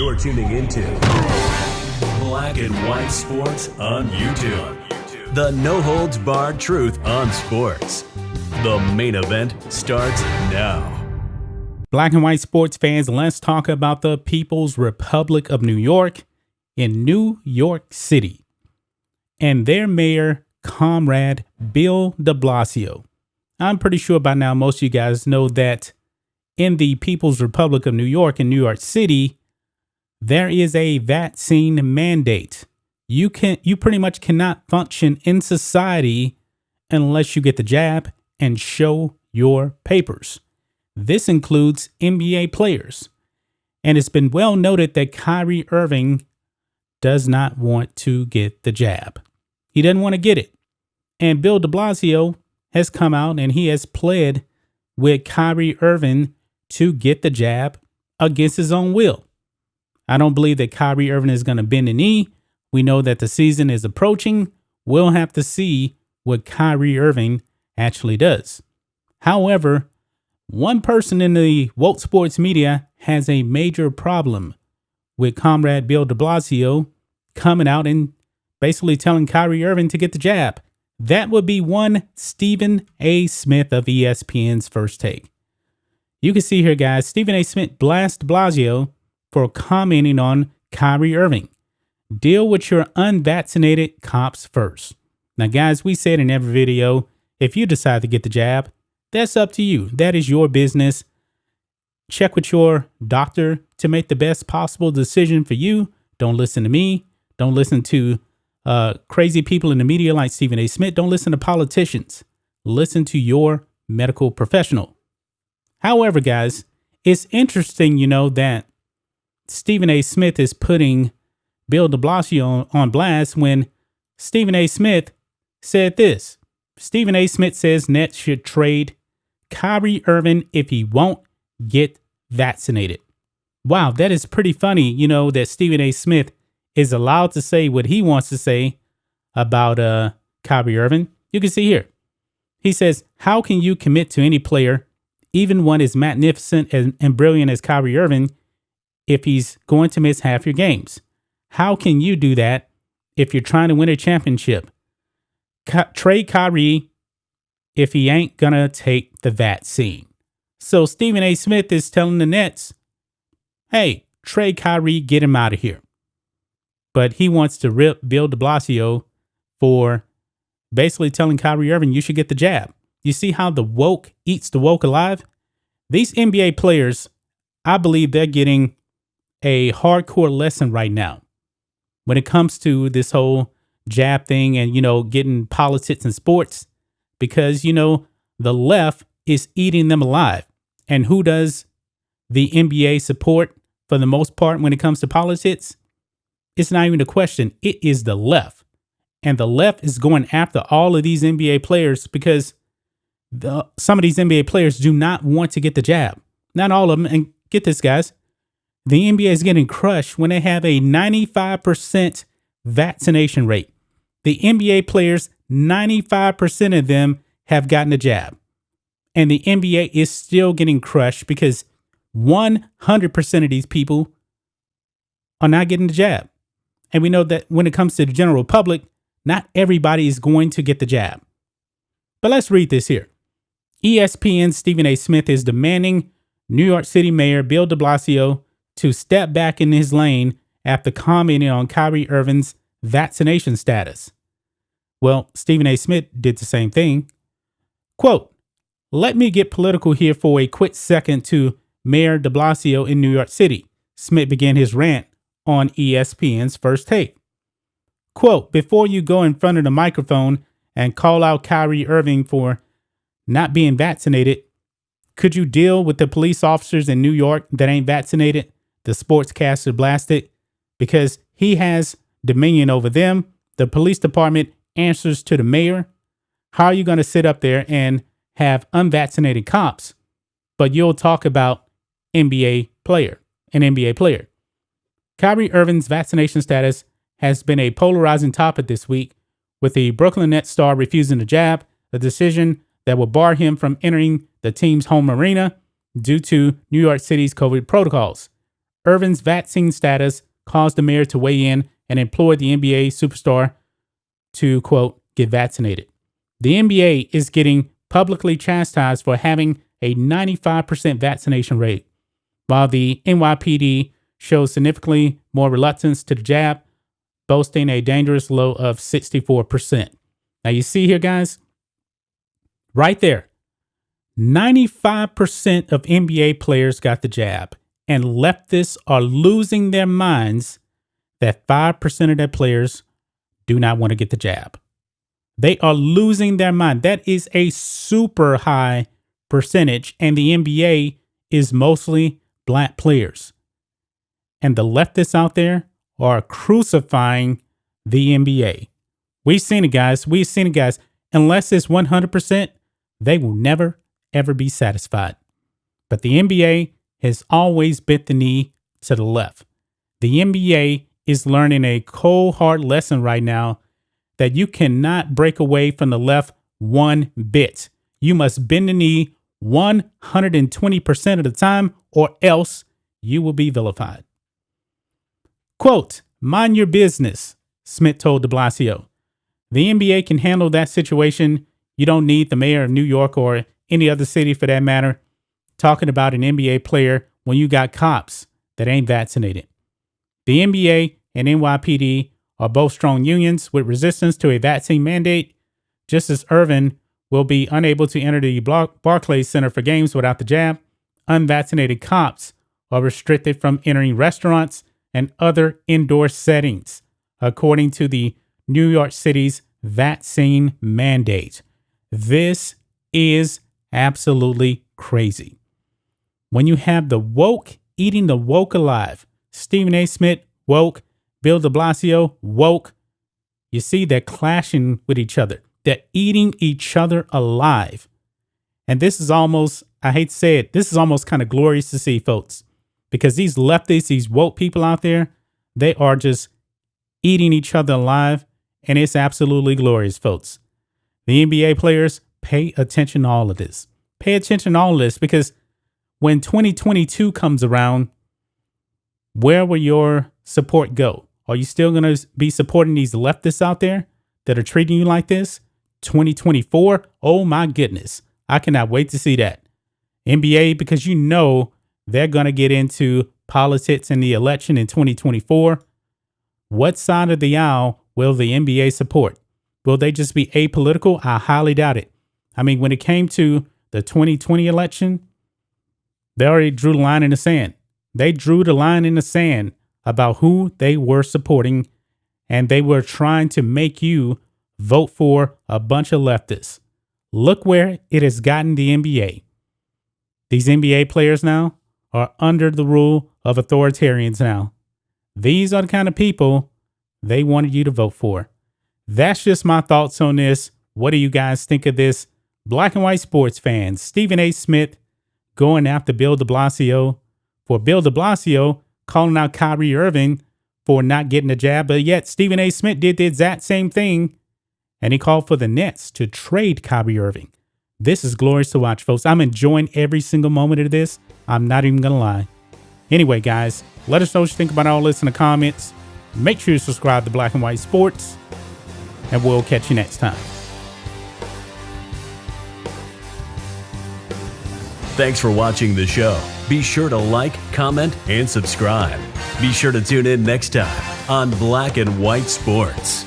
You're tuning into Black and White Sports on YouTube. The no-holds-barred truth on sports. The main event starts now. Black and white sports fans, let's talk about the People's Republic of New York in New York City and their mayor, Comrade Bill de Blasio. I'm pretty sure by now most of you guys know that in the People's Republic of New York in New York City, there is a vaccine mandate. You pretty much cannot function in society unless you get the jab and show your papers. This includes NBA players. And it's been well noted that Kyrie Irving does not want to get the jab. He doesn't want to get it. And Bill de Blasio has come out and he has pled with Kyrie Irving to get the jab against his own will. I don't believe that Kyrie Irving is going to bend the knee. We know that the season is approaching. We'll have to see what Kyrie Irving actually does. However, one person in the woke sports media has a major problem with Comrade Bill de Blasio coming out and basically telling Kyrie Irving to get the jab. That would be one Stephen A. Smith of ESPN's First Take. You can see here, guys, Stephen A. Smith blasts Blasio for commenting on Kyrie Irving. Deal with your unvaccinated cops first. Now, guys, we said in every video, if you decide to get the jab, that's up to you. That is your business. Check with your doctor to make the best possible decision for you. Don't listen to me. Don't listen to crazy people in the media like Stephen A. Smith. Don't listen to politicians. Listen to your medical professional. However, guys, it's interesting, that Stephen A. Smith is putting Bill de Blasio on blast when Stephen A. Smith said this. Stephen A. Smith says Nets should trade Kyrie Irving if he won't get vaccinated. Wow, that is pretty funny, that Stephen A. Smith is allowed to say what he wants to say about Kyrie Irving. You can see here. He says, how can you commit to any player, even one as magnificent and brilliant as Kyrie Irving, if he's going to miss half your games? How can you do that if you're trying to win a championship? Trade Kyrie if he ain't gonna take the vaccine. So Stephen A. Smith is telling the Nets, hey, trade Kyrie, get him out of here. But he wants to rip Bill de Blasio for basically telling Kyrie Irving you should get the jab. You see how the woke eats the woke alive? These NBA players, I believe they're getting a hardcore lesson right now when it comes to this whole jab thing and, getting politics and sports, because, the left is eating them alive. And who does the NBA support for the most part when it comes to politics? It's not even a question. It is the left. And the left is going after all of these NBA players because some of these NBA players do not want to get the jab. Not all of them. And get this, guys. The NBA is getting crushed when they have a 95% vaccination rate. The NBA players, 95% of them have gotten a jab. And the NBA is still getting crushed because 100% of these people are not getting the jab. And we know that when it comes to the general public, not everybody is going to get the jab. But let's read this here. ESPN's Stephen A. Smith is demanding New York City Mayor Bill de Blasio to step back in his lane after commenting on Kyrie Irving's vaccination status. Well, Stephen A. Smith did the same thing. Quote, let me get political here for a quick second to Mayor de Blasio in New York City. Smith began his rant on ESPN's First Take. Quote, before you go in front of the microphone and call out Kyrie Irving for not being vaccinated, could you deal with the police officers in New York that ain't vaccinated? The sportscaster blasted because he has dominion over them. The police department answers to the mayor. How are you going to sit up there and have unvaccinated cops, but you'll talk about an NBA player? Kyrie Irving's vaccination status has been a polarizing topic this week, with the Brooklyn Nets star refusing the jab, a decision that will bar him from entering the team's home arena due to New York City's COVID protocols. Irving's vaccine status caused the mayor to weigh in and implore the NBA superstar to, quote, get vaccinated. The NBA is getting publicly chastised for having a 95% vaccination rate, while the NYPD shows significantly more reluctance to the jab, boasting a dangerous low of 64%. Now you see here, guys, right there, 95% of NBA players got the jab, and leftists are losing their minds that 5% of their players do not want to get the jab. They are losing their mind. That is a super high percentage, and the NBA is mostly black players. And the leftists out there are crucifying the NBA. We've seen it, guys. Unless it's 100%, they will never, ever be satisfied. But the NBA has always bent the knee to the left. The NBA is learning a cold, hard lesson right now that you cannot break away from the left one bit. You must bend the knee 120% of the time, or else you will be vilified. Quote, mind your business, Smith told de Blasio. The NBA can handle that situation. You don't need the mayor of New York or any other city for that matter talking about an NBA player when you got cops that ain't vaccinated. The NBA and NYPD are both strong unions with resistance to a vaccine mandate. Just as Irving will be unable to enter the Barclays Center for games without the jab, unvaccinated cops are restricted from entering restaurants and other indoor settings, according to the New York City's vaccine mandate. This is absolutely crazy. When you have the woke eating the woke alive, Stephen A. Smith, woke, Bill de Blasio, woke, you see they're clashing with each other. They're eating each other alive. And this is almost, I hate to say it, this is almost kind of glorious to see, folks, because these leftists, these woke people out there, they are just eating each other alive. And it's absolutely glorious, folks. The NBA players, pay attention to all of this. Pay attention to all of this, because when 2022 comes around, where will your support go? Are you still going to be supporting these leftists out there that are treating you like this? 2024? Oh my goodness. I cannot wait to see that. NBA, because you know they're going to get into politics in the election in 2024. What side of the aisle will the NBA support? Will they just be apolitical? I highly doubt it. I mean, when it came to the 2020 election, they already drew the line in the sand. They drew the line in the sand about who they were supporting, and they were trying to make you vote for a bunch of leftists. Look where it has gotten the NBA. These NBA players now are under the rule of authoritarians now. These are the kind of people they wanted you to vote for. That's just my thoughts on this. What do you guys think of this? Black and white sports fans, Stephen A. Smith going after Bill de Blasio for Bill de Blasio calling out Kyrie Irving for not getting a jab, but yet Stephen A. Smith did the exact same thing, and he called for the Nets to trade Kyrie Irving. This is glorious to watch, folks. I'm enjoying every single moment of this. I'm not even going to lie. Anyway, guys, let us know what you think about all this in the comments. Make sure you subscribe to Black and White Sports, and we'll catch you next time. Thanks for watching the show. Be sure to like, comment, and subscribe. Be sure to tune in next time on Black and White Sports.